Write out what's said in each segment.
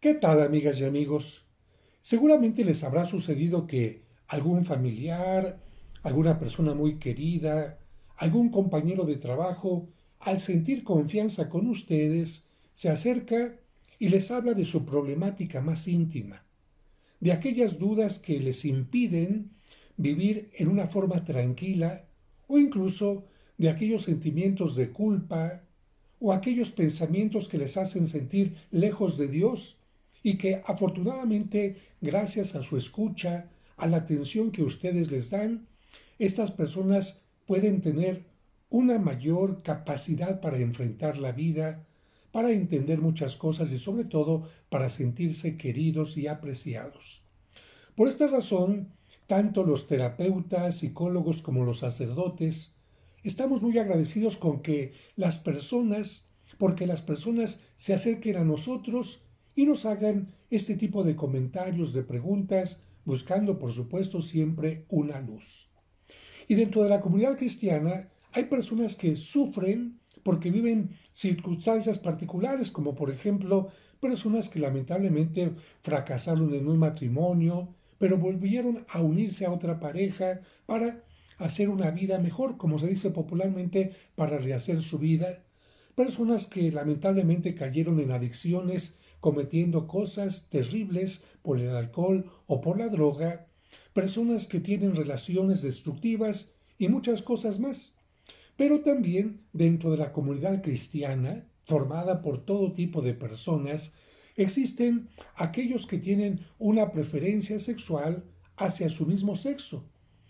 ¿Qué tal, amigas y amigos? Seguramente les habrá sucedido que algún familiar, alguna persona muy querida, algún compañero de trabajo, al sentir confianza con ustedes, se acerca y les habla de su problemática más íntima, de aquellas dudas que les impiden vivir en una forma tranquila o incluso de aquellos sentimientos de culpa o aquellos pensamientos que les hacen sentir lejos de Dios y que afortunadamente gracias a su escucha, a la atención que ustedes les dan, estas personas pueden tener una mayor capacidad para enfrentar la vida, para entender muchas cosas y sobre todo para sentirse queridos y apreciados. Por esta razón, tanto los terapeutas, psicólogos como los sacerdotes, estamos muy agradecidos con que porque las personas se acerquen a nosotros y nos hagan este tipo de comentarios, de preguntas, buscando por supuesto siempre una luz. Y dentro de la comunidad cristiana hay personas que sufren porque viven circunstancias particulares, como por ejemplo personas que lamentablemente fracasaron en un matrimonio, pero volvieron a unirse a otra pareja para hacer una vida mejor, como se dice popularmente, para rehacer su vida. Personas que lamentablemente cayeron en adicciones cometiendo cosas terribles por el alcohol o por la droga, personas que tienen relaciones destructivas y muchas cosas más. Pero también dentro de la comunidad cristiana, formada por todo tipo de personas, existen aquellos que tienen una preferencia sexual hacia su mismo sexo.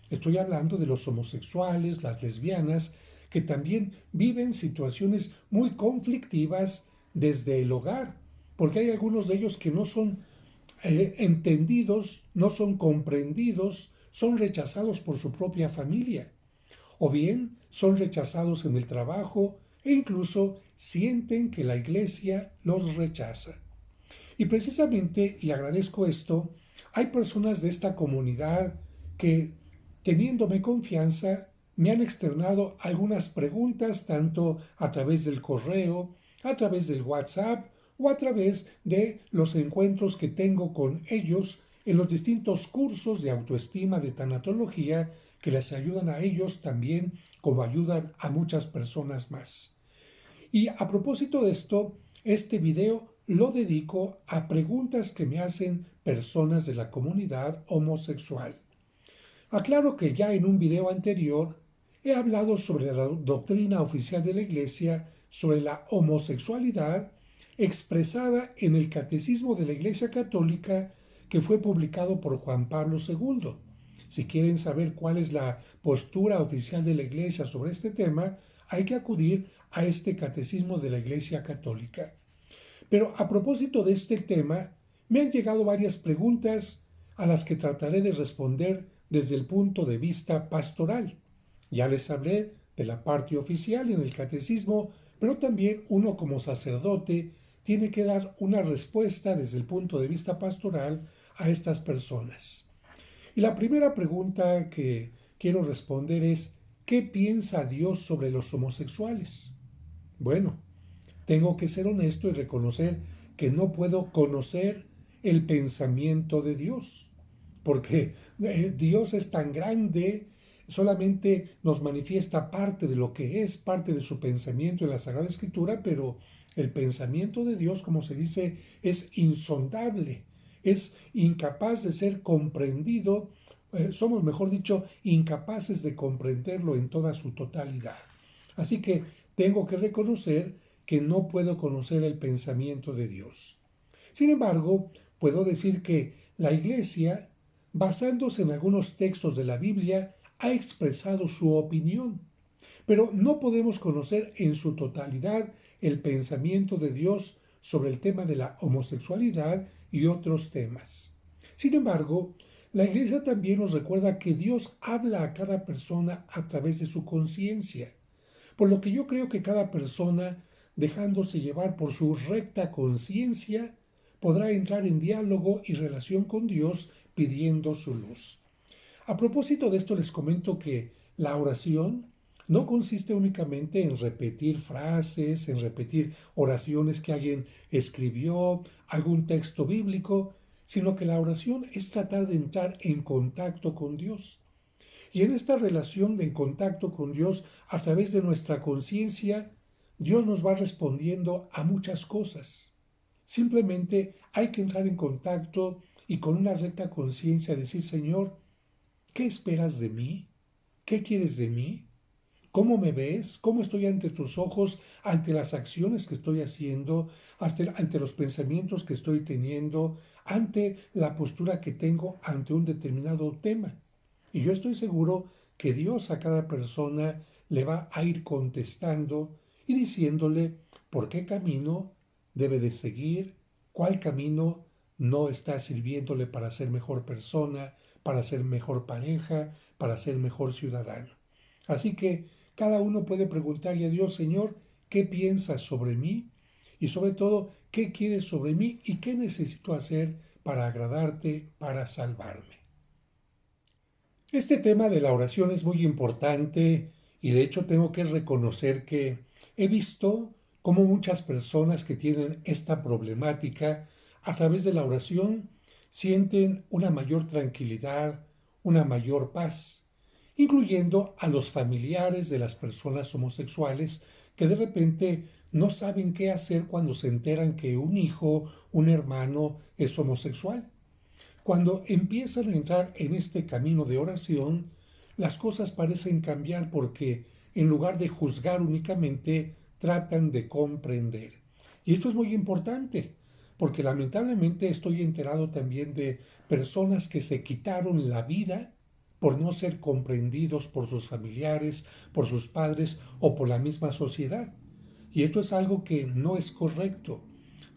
Estoy hablando de los homosexuales, las lesbianas, que también viven situaciones muy conflictivas desde el hogar, porque hay algunos de ellos que no son entendidos, no son comprendidos, son rechazados por su propia familia, o bien son rechazados en el trabajo e incluso sienten que la iglesia los rechaza. Y precisamente, y agradezco esto, hay personas de esta comunidad que, teniéndome confianza, me han externado algunas preguntas tanto a través del correo, a través del WhatsApp o a través de los encuentros que tengo con ellos en los distintos cursos de autoestima de tanatología que les ayudan a ellos también como ayudan a muchas personas más. Y a propósito de esto, este video lo dedico a preguntas que me hacen personas de la comunidad homosexual. Aclaro que ya en un video anterior he hablado sobre la doctrina oficial de la Iglesia sobre la homosexualidad expresada en el Catecismo de la Iglesia Católica que fue publicado por Juan Pablo II. Si quieren saber cuál es la postura oficial de la Iglesia sobre este tema, hay que acudir a este Catecismo de la Iglesia Católica. Pero a propósito de este tema, me han llegado varias preguntas a las que trataré de responder desde el punto de vista pastoral. Ya les hablé de la parte oficial en el catecismo, pero también uno como sacerdote tiene que dar una respuesta desde el punto de vista pastoral a estas personas. Y la primera pregunta que quiero responder es, ¿qué piensa Dios sobre los homosexuales? Bueno, tengo que ser honesto y reconocer que no puedo conocer el pensamiento de Dios, porque Dios es tan grande, solamente nos manifiesta parte de lo que es, parte de su pensamiento en la Sagrada Escritura, pero el pensamiento de Dios, como se dice, es insondable, es incapaz de ser comprendido, somos, mejor dicho, incapaces de comprenderlo en toda su totalidad. Así que tengo que reconocer que no puedo conocer el pensamiento de Dios. Sin embargo, puedo decir que la Iglesia, basándose en algunos textos de la Biblia, ha expresado su opinión, pero no podemos conocer en su totalidad el pensamiento de Dios sobre el tema de la homosexualidad y otros temas. Sin embargo, la Iglesia también nos recuerda que Dios habla a cada persona a través de su conciencia, por lo que yo creo que cada persona, dejándose llevar por su recta conciencia, podrá entrar en diálogo y relación con Dios pidiendo su luz. A propósito de esto les comento que la oración no consiste únicamente en repetir frases, en repetir oraciones que alguien escribió, algún texto bíblico, sino que la oración es tratar de entrar en contacto con Dios. Y en esta relación de contacto con Dios, a través de nuestra conciencia, Dios nos va respondiendo a muchas cosas. Simplemente hay que entrar en contacto y con una recta conciencia decir, Señor, ¿qué esperas de mí? ¿Qué quieres de mí? ¿Cómo me ves? ¿Cómo estoy ante tus ojos, ante las acciones que estoy haciendo, ante los pensamientos que estoy teniendo, ante la postura que tengo ante un determinado tema? Y yo estoy seguro que Dios a cada persona le va a ir contestando y diciéndole por qué camino debe de seguir, cuál camino no está sirviéndole para ser mejor persona, para ser mejor pareja, para ser mejor ciudadano. Así que cada uno puede preguntarle a Dios, Señor, ¿qué piensas sobre mí? Y sobre todo, ¿qué quieres sobre mí y qué necesito hacer para agradarte, para salvarme? Este tema de la oración es muy importante y de hecho tengo que reconocer que he visto cómo muchas personas que tienen esta problemática a través de la oración sienten una mayor tranquilidad, una mayor paz, incluyendo a los familiares de las personas homosexuales que de repente no saben qué hacer cuando se enteran que un hijo, un hermano es homosexual. Cuando empiezan a entrar en este camino de oración, las cosas parecen cambiar porque en lugar de juzgar únicamente, tratan de comprender. Y esto es muy importante, porque lamentablemente estoy enterado también de personas que se quitaron la vida por no ser comprendidos por sus familiares, por sus padres o por la misma sociedad. Y esto es algo que no es correcto.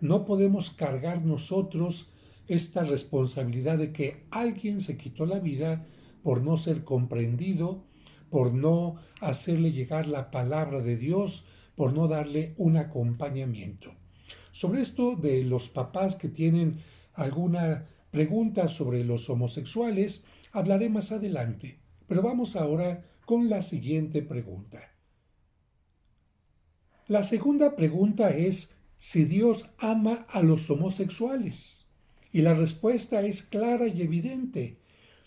No podemos cargar nosotros esta responsabilidad de que alguien se quitó la vida por no ser comprendido, por no hacerle llegar la palabra de Dios, por no darle un acompañamiento. Sobre esto de los papás que tienen alguna pregunta sobre los homosexuales, hablaré más adelante. Pero vamos ahora con la siguiente pregunta. La segunda pregunta es si Dios ama a los homosexuales. Y la respuesta es clara y evidente.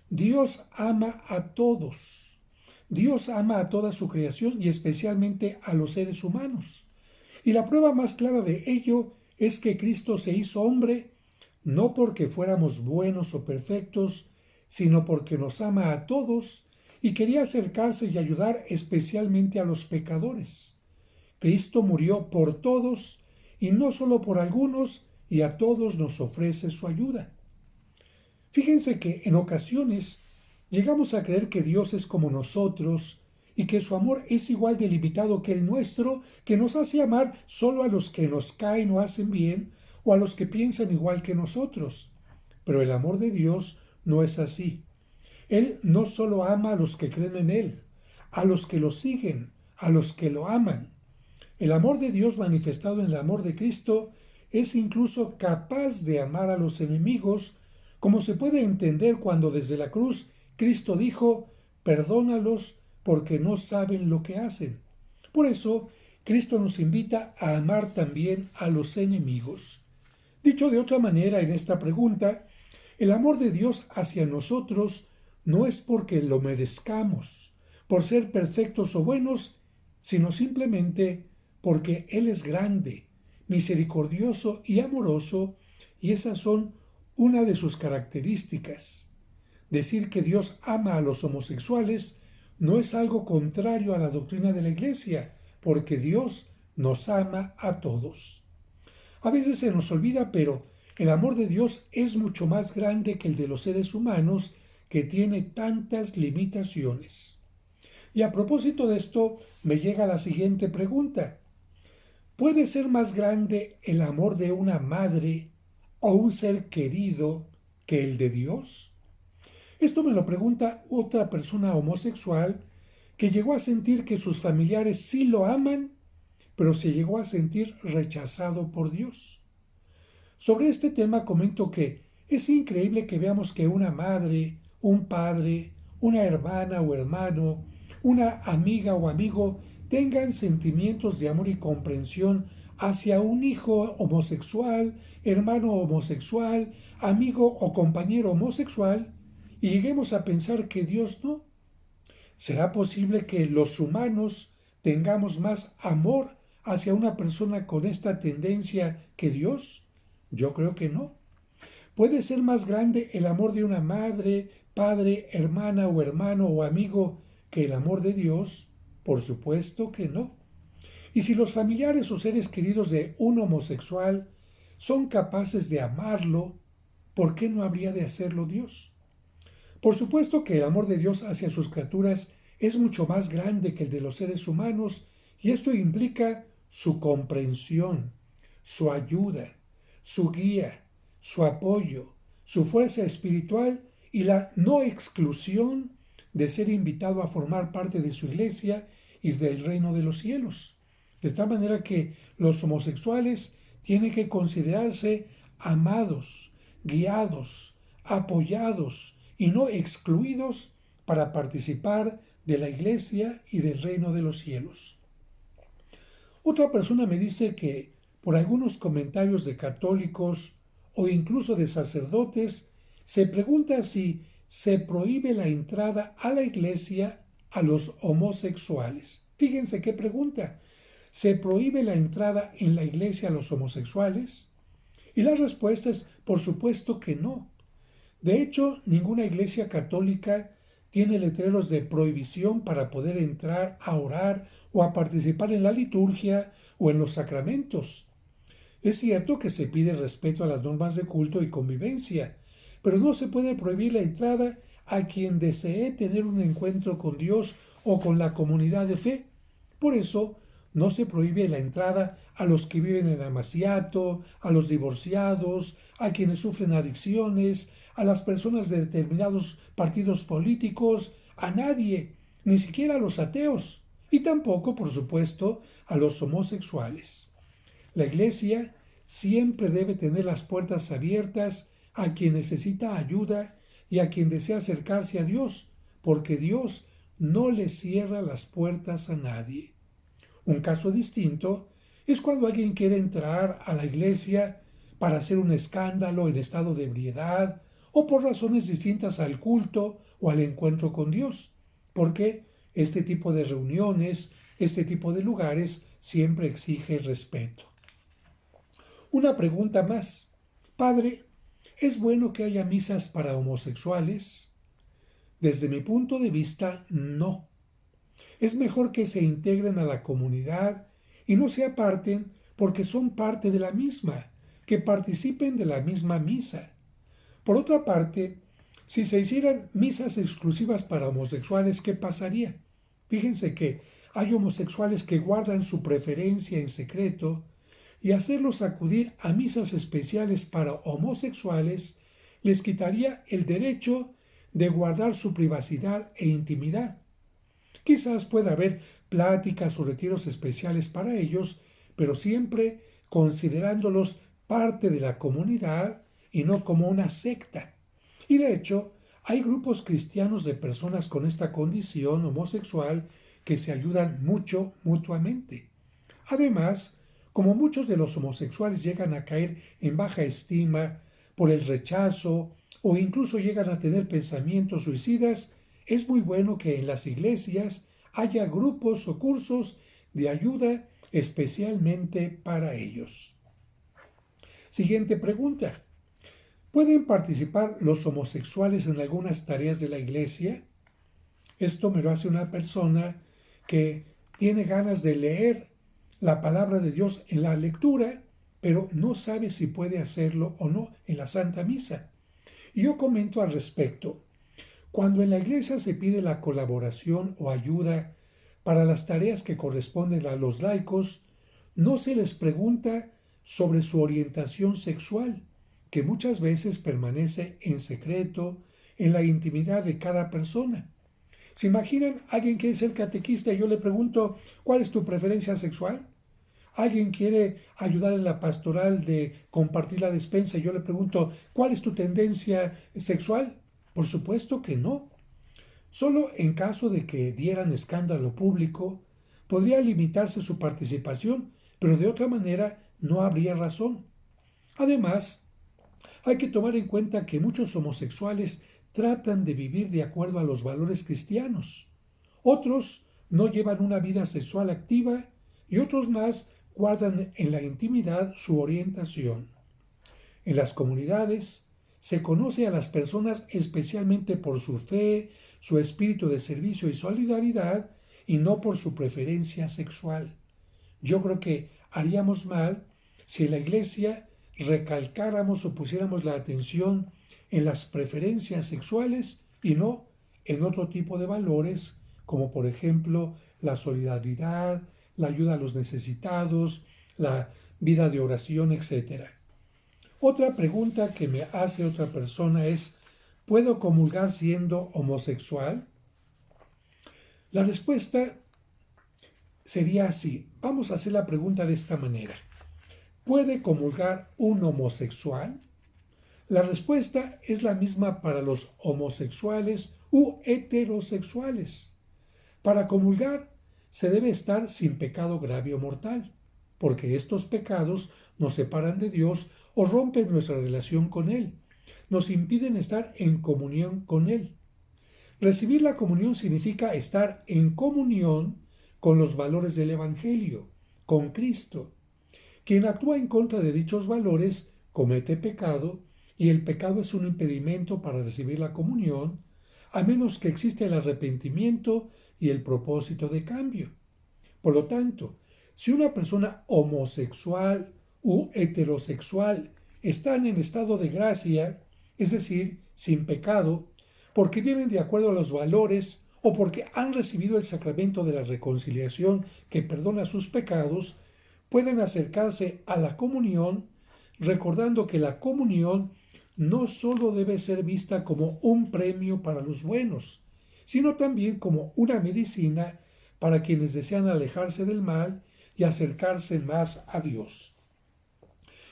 Dios ama a todos. Dios ama a toda su creación y especialmente a los seres humanos. Y la prueba más clara de ello es que Cristo se hizo hombre no porque fuéramos buenos o perfectos, sino porque nos ama a todos y quería acercarse y ayudar especialmente a los pecadores. Cristo murió por todos y no solo por algunos, y a todos nos ofrece su ayuda. Fíjense que en ocasiones llegamos a creer que Dios es como nosotros y que su amor es igual de limitado que el nuestro, que nos hace amar solo a los que nos caen o hacen bien o a los que piensan igual que nosotros. Pero el amor de Dios no es así. Él no solo ama a los que creen en Él, a los que lo siguen, a los que lo aman. El amor de Dios manifestado en el amor de Cristo es incluso capaz de amar a los enemigos, como se puede entender cuando desde la cruz Cristo dijo, perdónalos porque no saben lo que hacen. Por eso, Cristo nos invita a amar también a los enemigos. Dicho de otra manera en esta pregunta, el amor de Dios hacia nosotros no es porque lo merezcamos, por ser perfectos o buenos, sino simplemente porque Él es grande, misericordioso y amoroso, y esas son una de sus características. Decir que Dios ama a los homosexuales no es algo contrario a la doctrina de la Iglesia, porque Dios nos ama a todos. A veces se nos olvida, pero el amor de Dios es mucho más grande que el de los seres humanos, que tiene tantas limitaciones. Y a propósito de esto, me llega la siguiente pregunta. ¿Puede ser más grande el amor de una madre o un ser querido que el de Dios? Esto me lo pregunta otra persona homosexual que llegó a sentir que sus familiares sí lo aman, pero se llegó a sentir rechazado por Dios. Sobre este tema comento que es increíble que veamos que una madre, un padre, una hermana o hermano, una amiga o amigo tengan sentimientos de amor y comprensión hacia un hijo homosexual, hermano homosexual, amigo o compañero homosexual, y lleguemos a pensar que Dios no. ¿Será posible que los humanos tengamos más amor hacia una persona con esta tendencia que Dios? Yo creo que no. ¿Puede ser más grande el amor de una madre, padre, hermana o hermano o amigo que el amor de Dios? Por supuesto que no. Y si los familiares o seres queridos de un homosexual son capaces de amarlo, ¿por qué no habría de hacerlo Dios? Por supuesto que el amor de Dios hacia sus criaturas es mucho más grande que el de los seres humanos, y esto implica su comprensión, su ayuda, su guía, su apoyo, su fuerza espiritual y la no exclusión de ser invitado a formar parte de su iglesia y del reino de los cielos. De tal manera que los homosexuales tienen que considerarse amados, guiados, apoyados y no excluidos para participar de la iglesia y del reino de los cielos. Otra persona me dice que por algunos comentarios de católicos o incluso de sacerdotes se pregunta si se prohíbe la entrada a la iglesia a los homosexuales. Fíjense qué pregunta. ¿Se prohíbe la entrada en la iglesia a los homosexuales? Y la respuesta es, por supuesto que no. De hecho, ninguna iglesia católica tiene letreros de prohibición para poder entrar a orar o a participar en la liturgia o en los sacramentos. Es cierto que se pide respeto a las normas de culto y convivencia, pero no se puede prohibir la entrada a quien desee tener un encuentro con Dios o con la comunidad de fe. Por eso, no se prohíbe la entrada a los que viven en amaciato, a los divorciados, a quienes sufren adicciones, a las personas de determinados partidos políticos, a nadie, ni siquiera a los ateos, y tampoco, por supuesto, a los homosexuales. La Iglesia siempre debe tener las puertas abiertas a quien necesita ayuda y a quien desea acercarse a Dios, porque Dios no le cierra las puertas a nadie. Un caso distinto es cuando alguien quiere entrar a la iglesia para hacer un escándalo en estado de ebriedad o por razones distintas al culto o al encuentro con Dios, porque este tipo de reuniones, este tipo de lugares siempre exige respeto. Una pregunta más. Padre, ¿es bueno que haya misas para homosexuales? Desde mi punto de vista, no. Es mejor que se integren a la comunidad y no se aparten porque son parte de la misma, que participen de la misma misa. Por otra parte, si se hicieran misas exclusivas para homosexuales, ¿qué pasaría? Fíjense que hay homosexuales que guardan su preferencia en secreto y hacerlos acudir a misas especiales para homosexuales les quitaría el derecho de guardar su privacidad e intimidad. Quizás pueda haber pláticas o retiros especiales para ellos, pero siempre considerándolos parte de la comunidad y no como una secta. Y de hecho, hay grupos cristianos de personas con esta condición homosexual que se ayudan mucho mutuamente. Además, como muchos de los homosexuales llegan a caer en baja estima por el rechazo o incluso llegan a tener pensamientos suicidas, es muy bueno que en las iglesias haya grupos o cursos de ayuda especialmente para ellos. Siguiente pregunta. ¿Pueden participar los homosexuales en algunas tareas de la iglesia? Esto me lo hace una persona que tiene ganas de leer la palabra de Dios en la lectura, pero no sabe si puede hacerlo o no en la Santa Misa. Y yo comento al respecto. Cuando en la iglesia se pide la colaboración o ayuda para las tareas que corresponden a los laicos, no se les pregunta sobre su orientación sexual, que muchas veces permanece en secreto en la intimidad de cada persona. ¿Se imaginan alguien quiere ser catequista y yo le pregunto, ¿cuál es tu preferencia sexual? Alguien quiere ayudar en la pastoral de compartir la despensa y yo le pregunto, ¿cuál es tu tendencia sexual? Por supuesto que no. Solo en caso de que dieran escándalo público, podría limitarse su participación, pero de otra manera no habría razón. Además, hay que tomar en cuenta que muchos homosexuales tratan de vivir de acuerdo a los valores cristianos. Otros no llevan una vida sexual activa y otros más guardan en la intimidad su orientación. En las comunidades se conoce a las personas especialmente por su fe, su espíritu de servicio y solidaridad y no por su preferencia sexual. Yo creo que haríamos mal si en la iglesia recalcáramos o pusiéramos la atención en las preferencias sexuales y no en otro tipo de valores, como por ejemplo la solidaridad, la ayuda a los necesitados, la vida de oración, etcétera. Otra pregunta que me hace otra persona es, ¿puedo comulgar siendo homosexual? La respuesta sería así. Vamos a hacer la pregunta de esta manera. ¿Puede comulgar un homosexual? La respuesta es la misma para los homosexuales u heterosexuales. Para comulgar se debe estar sin pecado grave o mortal, porque estos pecados nos separan de Dios o rompen nuestra relación con Él, nos impiden estar en comunión con Él. Recibir la comunión significa estar en comunión con los valores del Evangelio, con Cristo. Quien actúa en contra de dichos valores comete pecado y el pecado es un impedimento para recibir la comunión, a menos que exista el arrepentimiento y el propósito de cambio. Por lo tanto, si una persona homosexual u heterosexual están en estado de gracia, es decir, sin pecado, porque viven de acuerdo a los valores o porque han recibido el sacramento de la reconciliación que perdona sus pecados, pueden acercarse a la comunión recordando que la comunión no sólo debe ser vista como un premio para los buenos, sino también como una medicina para quienes desean alejarse del mal y acercarse más a Dios.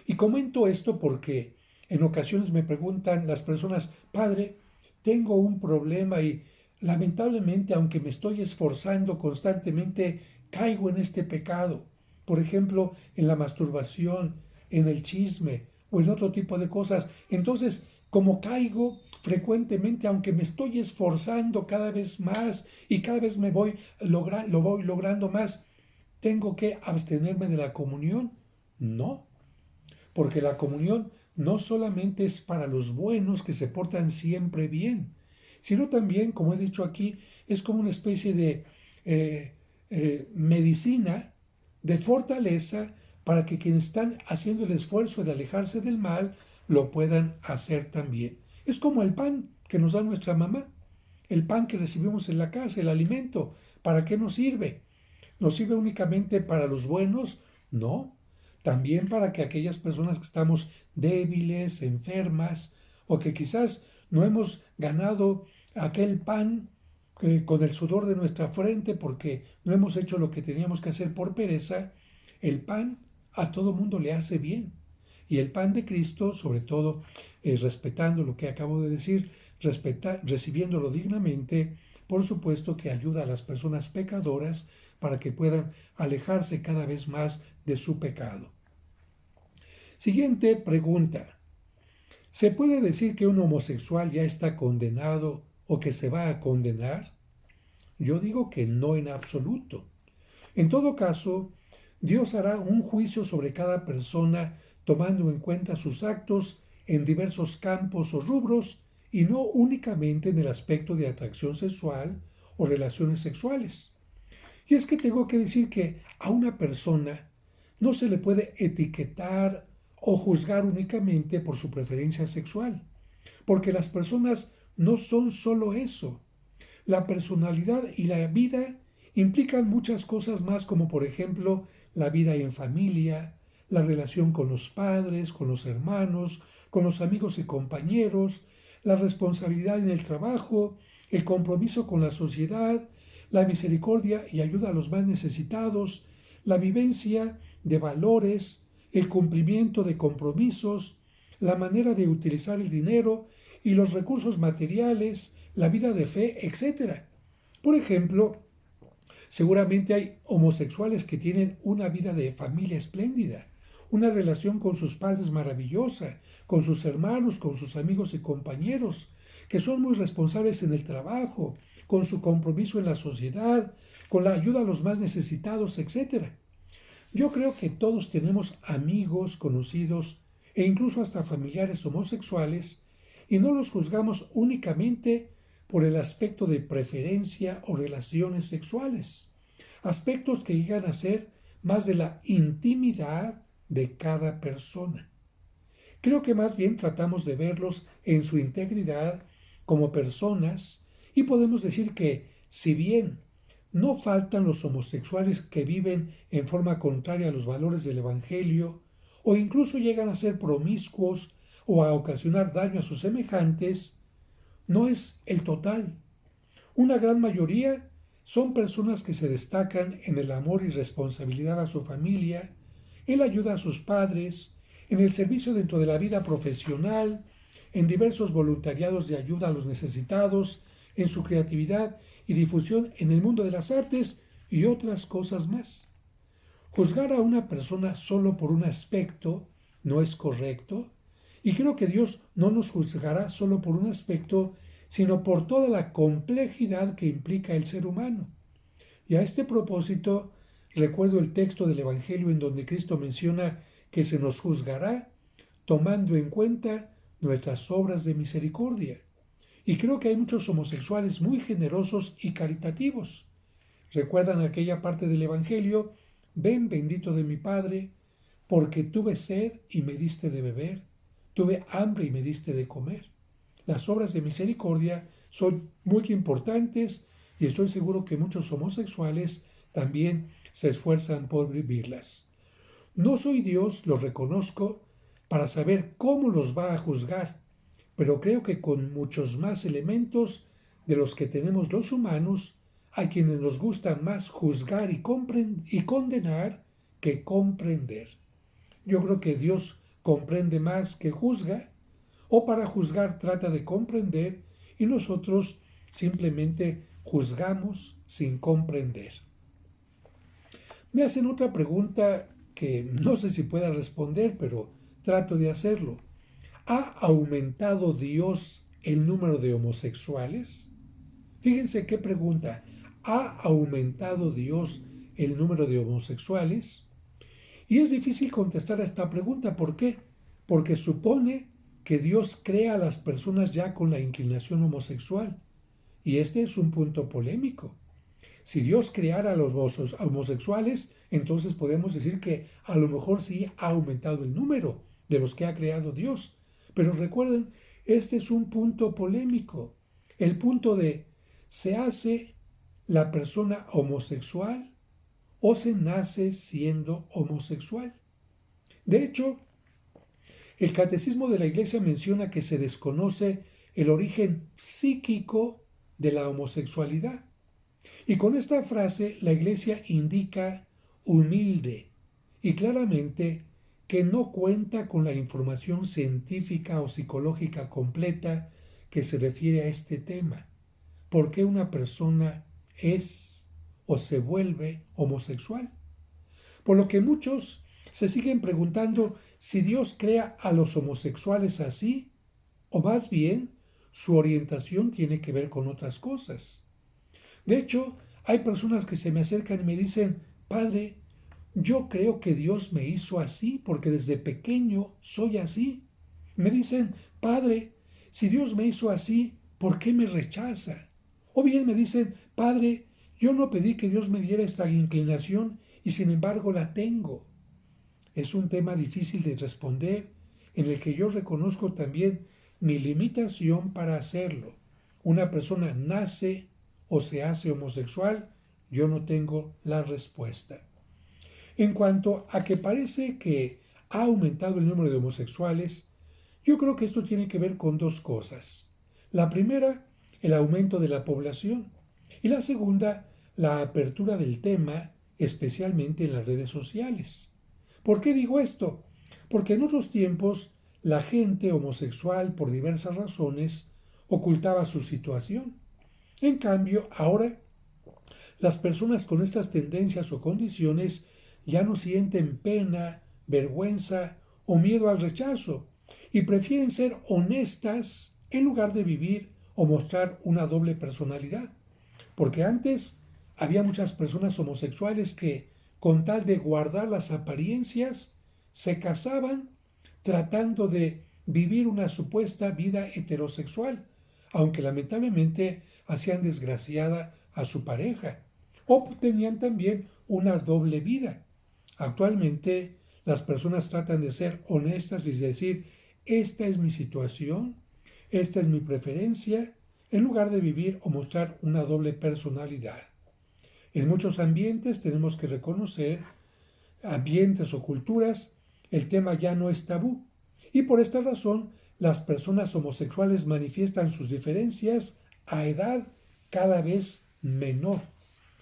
Y comento esto porque en ocasiones me preguntan las personas, Padre, tengo un problema y lamentablemente, aunque me estoy esforzando constantemente, caigo en este pecado. Por ejemplo, en la masturbación, en el chisme o en otro tipo de cosas. Entonces, como caigo frecuentemente, aunque me estoy esforzando cada vez más y cada vez lo voy logrando más, ¿tengo que abstenerme de la comunión? No, porque la comunión no solamente es para los buenos que se portan siempre bien, sino también, como he dicho aquí, es como una especie de medicina, de fortaleza, para que quienes están haciendo el esfuerzo de alejarse del mal lo puedan hacer también. Es como el pan que nos da nuestra mamá, el pan que recibimos en la casa, el alimento. ¿Para qué nos sirve? ¿Nos sirve únicamente para los buenos? No, también para que aquellas personas que estamos débiles, enfermas, o que quizás no hemos ganado aquel pan con el sudor de nuestra frente porque no hemos hecho lo que teníamos que hacer por pereza, el pan a todo mundo le hace bien. Y el pan de Cristo, sobre todo, respetando lo que acabo de decir, recibiéndolo dignamente, por supuesto que ayuda a las personas pecadoras para que puedan alejarse cada vez más de su pecado. Siguiente pregunta. ¿Se puede decir que un homosexual ya está condenado o que se va a condenar? Yo digo que no en absoluto. En todo caso, Dios hará un juicio sobre cada persona tomando en cuenta sus actos en diversos campos o rubros y no únicamente en el aspecto de atracción sexual o relaciones sexuales. Y es que tengo que decir que a una persona no se le puede etiquetar o juzgar únicamente por su preferencia sexual, porque las personas no son solo eso. La personalidad y la vida implican muchas cosas más, como por ejemplo la vida en familia, la relación con los padres, con los hermanos, con los amigos y compañeros, la responsabilidad en el trabajo, el compromiso con la sociedad, la misericordia y ayuda a los más necesitados, la vivencia de valores, el cumplimiento de compromisos, la manera de utilizar el dinero y los recursos materiales, la vida de fe, etcétera. Por ejemplo, seguramente hay homosexuales que tienen una vida de familia espléndida, una relación con sus padres maravillosa, con sus hermanos, con sus amigos y compañeros, que son muy responsables en el trabajo, con su compromiso en la sociedad, con la ayuda a los más necesitados, etcétera. Yo creo que todos tenemos amigos, conocidos e incluso hasta familiares homosexuales y no los juzgamos únicamente por el aspecto de preferencia o relaciones sexuales, aspectos que llegan a ser más de la intimidad de cada persona. Creo que más bien tratamos de verlos en su integridad como personas y podemos decir que, si bien no faltan los homosexuales que viven en forma contraria a los valores del Evangelio o incluso llegan a ser promiscuos o a ocasionar daño a sus semejantes, no es el total. Una gran mayoría son personas que se destacan en el amor y responsabilidad a su familia, en la ayuda a sus padres, en el servicio dentro de la vida profesional, en diversos voluntariados de ayuda a los necesitados, en su creatividad y difusión en el mundo de las artes y otras cosas más. Juzgar a una persona solo por un aspecto no es correcto y creo que Dios no nos juzgará solo por un aspecto, sino por toda la complejidad que implica el ser humano. Y a este propósito, recuerdo el texto del Evangelio en donde Cristo menciona que se nos juzgará tomando en cuenta nuestras obras de misericordia. Y creo que hay muchos homosexuales muy generosos y caritativos. ¿Recuerdan aquella parte del Evangelio? Ven bendito de mi Padre, porque tuve sed y me diste de beber, tuve hambre y me diste de comer. Las obras de misericordia son muy importantes y estoy seguro que muchos homosexuales también se esfuerzan por vivirlas. No soy Dios, lo reconozco, para saber cómo los va a juzgar, pero creo que con muchos más elementos de los que tenemos los humanos, a quienes nos gusta más juzgar y condenar que comprender. Yo creo que Dios comprende más que juzga, o para juzgar trata de comprender, y nosotros simplemente juzgamos sin comprender. Me hacen otra pregunta que no sé si pueda responder, pero trato de hacerlo. ¿Ha aumentado Dios el número de homosexuales? Fíjense qué pregunta. ¿Ha aumentado Dios el número de homosexuales? Y es difícil contestar a esta pregunta. ¿Por qué? Porque supone que Dios crea a las personas ya con la inclinación homosexual. Y este es un punto polémico. Si Dios creara a los homosexuales, entonces podemos decir que a lo mejor sí ha aumentado el número de los que ha creado Dios. Pero recuerden, este es un punto polémico. El punto de, ¿se hace la persona homosexual o se nace siendo homosexual? De hecho, el Catecismo de la Iglesia menciona que se desconoce el origen psíquico de la homosexualidad. Y con esta frase la Iglesia indica humilde y claramente que no cuenta con la información científica o psicológica completa que se refiere a este tema. ¿Por qué una persona es o se vuelve homosexual? Por lo que muchos se siguen preguntando si Dios crea a los homosexuales así, o más bien su orientación tiene que ver con otras cosas. De hecho, hay personas que se me acercan y me dicen, Padre, yo creo que Dios me hizo así porque desde pequeño soy así. Me dicen, Padre, si Dios me hizo así, ¿por qué me rechaza? O bien me dicen, Padre, yo no pedí que Dios me diera esta inclinación y sin embargo la tengo. Es un tema difícil de responder en el que yo reconozco también mi limitación para hacerlo. Una persona nace o se hace homosexual, yo no tengo la respuesta. En cuanto a que parece que ha aumentado el número de homosexuales, yo creo que esto tiene que ver con dos cosas. La primera, el aumento de la población. Y la segunda, la apertura del tema, especialmente en las redes sociales. ¿Por qué digo esto? Porque en otros tiempos la gente homosexual, por diversas razones, ocultaba su situación. En cambio, ahora las personas con estas tendencias o condiciones ya no sienten pena, vergüenza o miedo al rechazo y prefieren ser honestas en lugar de vivir o mostrar una doble personalidad. Porque antes había muchas personas homosexuales que, con tal de guardar las apariencias, se casaban tratando de vivir una supuesta vida heterosexual, aunque lamentablemente hacían desgraciada a su pareja, o tenían también una doble vida. Actualmente las personas tratan de ser honestas y decir, esta es mi situación, esta es mi preferencia, en lugar de vivir o mostrar una doble personalidad. En muchos ambientes tenemos que reconocer, ambientes o culturas, el tema ya no es tabú. Y por esta razón, las personas homosexuales manifiestan sus diferencias a edad cada vez menor.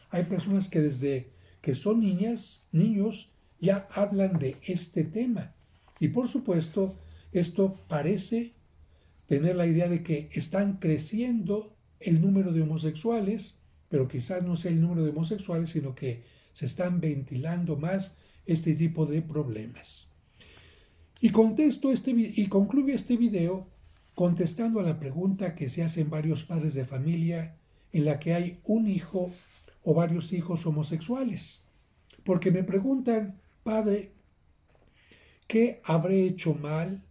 Hay personas que desde que son niñas, niños, ya hablan de este tema. Y por supuesto, esto parece tener la idea de que están creciendo el número de homosexuales, pero quizás no sea el número de homosexuales, sino que se están ventilando más este tipo de problemas. Y concluye este video contestando a la pregunta que se hacen varios padres de familia en la que hay un hijo o varios hijos homosexuales. Porque me preguntan, padre, ¿qué habré hecho mal?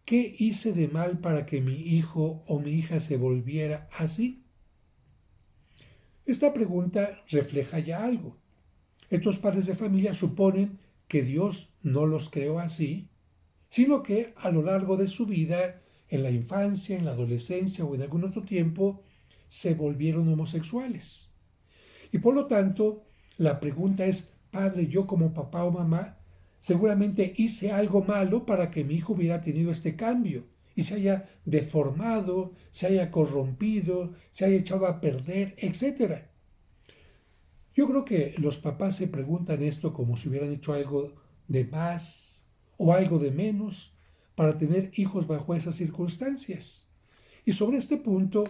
¿Qué hice de mal para que mi hijo o mi hija se volviera así? Esta pregunta refleja ya algo. Estos padres de familia suponen que Dios no los creó así, sino que a lo largo de su vida, en la infancia, en la adolescencia o en algún otro tiempo, se volvieron homosexuales. Y por lo tanto, la pregunta es, padre, yo como papá o mamá, seguramente hice algo malo para que mi hijo hubiera tenido este cambio y se haya deformado, se haya corrompido, se haya echado a perder, etcétera. Yo creo que los papás se preguntan esto como si hubieran hecho algo de más o algo de menos para tener hijos bajo esas circunstancias. Y sobre este punto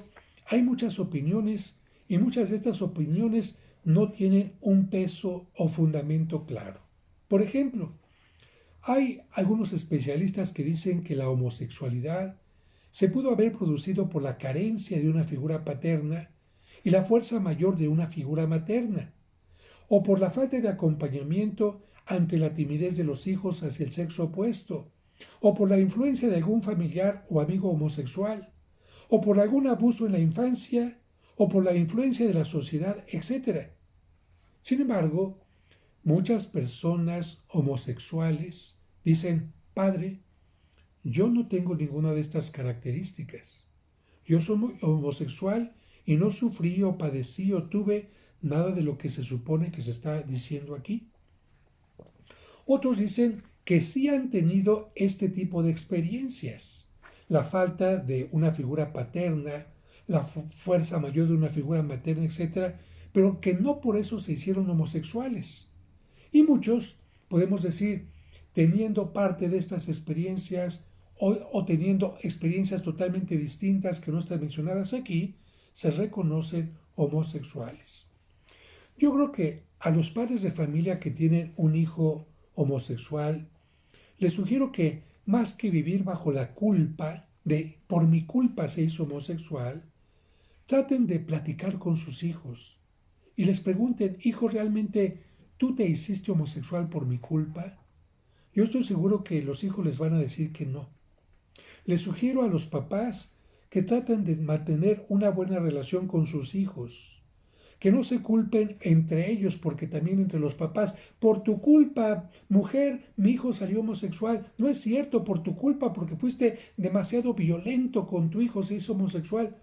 hay muchas opiniones y muchas de estas opiniones no tienen un peso o fundamento claro. Por ejemplo, hay algunos especialistas que dicen que la homosexualidad se pudo haber producido por la carencia de una figura paterna y la fuerza mayor de una figura materna, o por la falta de acompañamiento ante la timidez de los hijos hacia el sexo opuesto, o por la influencia de algún familiar o amigo homosexual, o por algún abuso en la infancia, o por la influencia de la sociedad, etc. Sin embargo, muchas personas homosexuales dicen, padre, yo no tengo ninguna de estas características. Yo soy homosexual y no sufrí o padecí o tuve nada de lo que se supone que se está diciendo aquí. Otros dicen que sí han tenido este tipo de experiencias. La falta de una figura paterna, la fuerza mayor de una figura materna, etc., pero que no por eso se hicieron homosexuales. Y muchos, podemos decir, teniendo parte de estas experiencias o teniendo experiencias totalmente distintas que no están mencionadas aquí, se reconocen homosexuales. Yo creo que a los padres de familia que tienen un hijo homosexual, les sugiero que más que vivir bajo la culpa de por mi culpa se hizo homosexual, traten de platicar con sus hijos y les pregunten, hijo, ¿realmente tú te hiciste homosexual por mi culpa? Yo estoy seguro que los hijos les van a decir que no. Les sugiero a los papás que traten de mantener una buena relación con sus hijos, que no se culpen entre ellos, porque también entre los papás, por tu culpa, mujer, mi hijo salió homosexual. No es cierto, por tu culpa, porque fuiste demasiado violento con tu hijo, se hizo homosexual.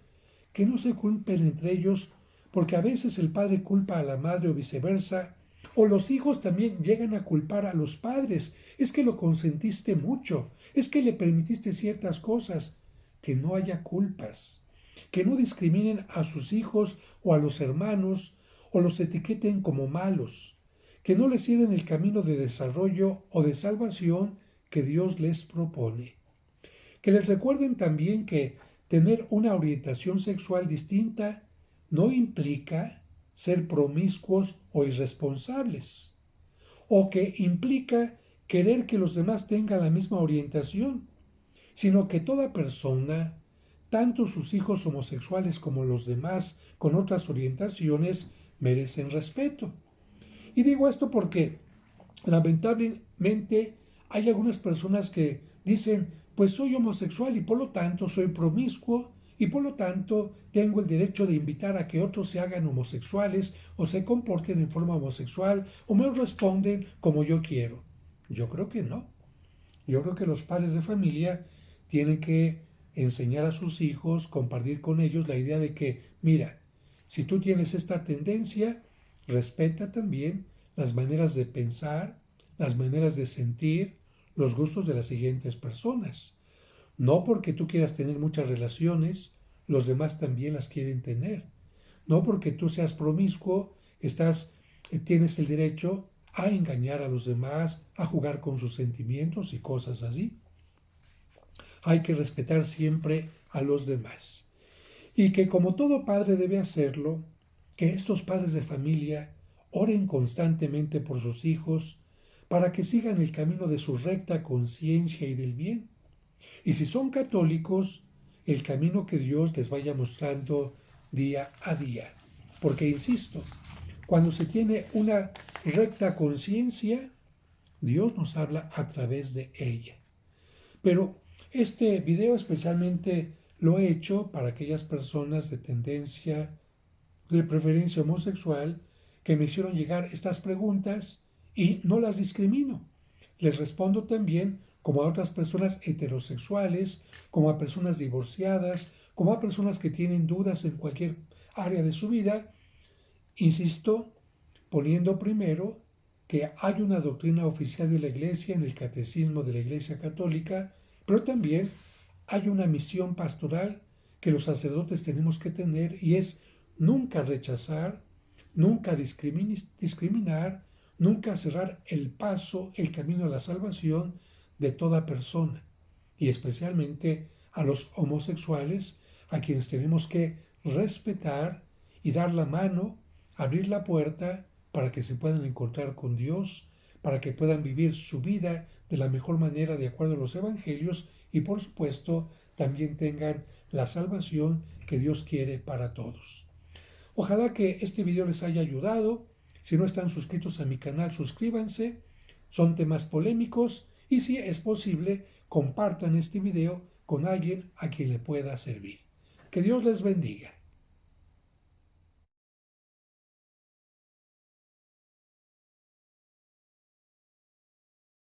Que no se culpen entre ellos, porque a veces el padre culpa a la madre o viceversa, o los hijos también llegan a culpar a los padres. Es que lo consentiste mucho, es que le permitiste ciertas cosas. Que no haya culpas, que no discriminen a sus hijos o a los hermanos o los etiqueten como malos, que no les cierren el camino de desarrollo o de salvación que Dios les propone. Que les recuerden también que tener una orientación sexual distinta no implica ser promiscuos o irresponsables, o que implica querer que los demás tengan la misma orientación, sino que toda persona, tanto sus hijos homosexuales como los demás con otras orientaciones, merecen respeto. Y digo esto porque lamentablemente hay algunas personas que dicen, pues soy homosexual y por lo tanto soy promiscuo y por lo tanto tengo el derecho de invitar a que otros se hagan homosexuales o se comporten en forma homosexual o me responden como yo quiero. Yo creo que no. Yo creo que los padres de familia tienen que enseñar a sus hijos, compartir con ellos la idea de que, mira, si tú tienes esta tendencia, respeta también las maneras de pensar, las maneras de sentir, los gustos de las siguientes personas. No porque tú quieras tener muchas relaciones, los demás también las quieren tener. No porque tú seas promiscuo, tienes el derecho a engañar a los demás, a jugar con sus sentimientos y cosas así. Hay que respetar siempre a los demás. Y que como todo padre debe hacerlo, que estos padres de familia oren constantemente por sus hijos para que sigan el camino de su recta conciencia y del bien. Y si son católicos, el camino que Dios les vaya mostrando día a día. Porque, insisto, cuando se tiene una recta conciencia, Dios nos habla a través de ella. Pero este video especialmente lo he hecho para aquellas personas de tendencia, de preferencia homosexual, que me hicieron llegar estas preguntas y no las discrimino. Les respondo también como a otras personas heterosexuales, como a personas divorciadas, como a personas que tienen dudas en cualquier área de su vida. Insisto, poniendo primero que hay una doctrina oficial de la Iglesia en el Catecismo de la Iglesia Católica, pero también hay una misión pastoral que los sacerdotes tenemos que tener y es nunca rechazar, nunca discriminar, nunca cerrar el paso, el camino a la salvación de toda persona y especialmente a los homosexuales a quienes tenemos que respetar y dar la mano, abrir la puerta para que se puedan encontrar con Dios, para que puedan vivir su vida de la mejor manera de acuerdo a los evangelios y por supuesto también tengan la salvación que Dios quiere para todos. Ojalá que este video les haya ayudado. Si no están suscritos a mi canal, suscríbanse. Son temas polémicos y si es posible, compartan este video con alguien a quien le pueda servir. Que Dios les bendiga.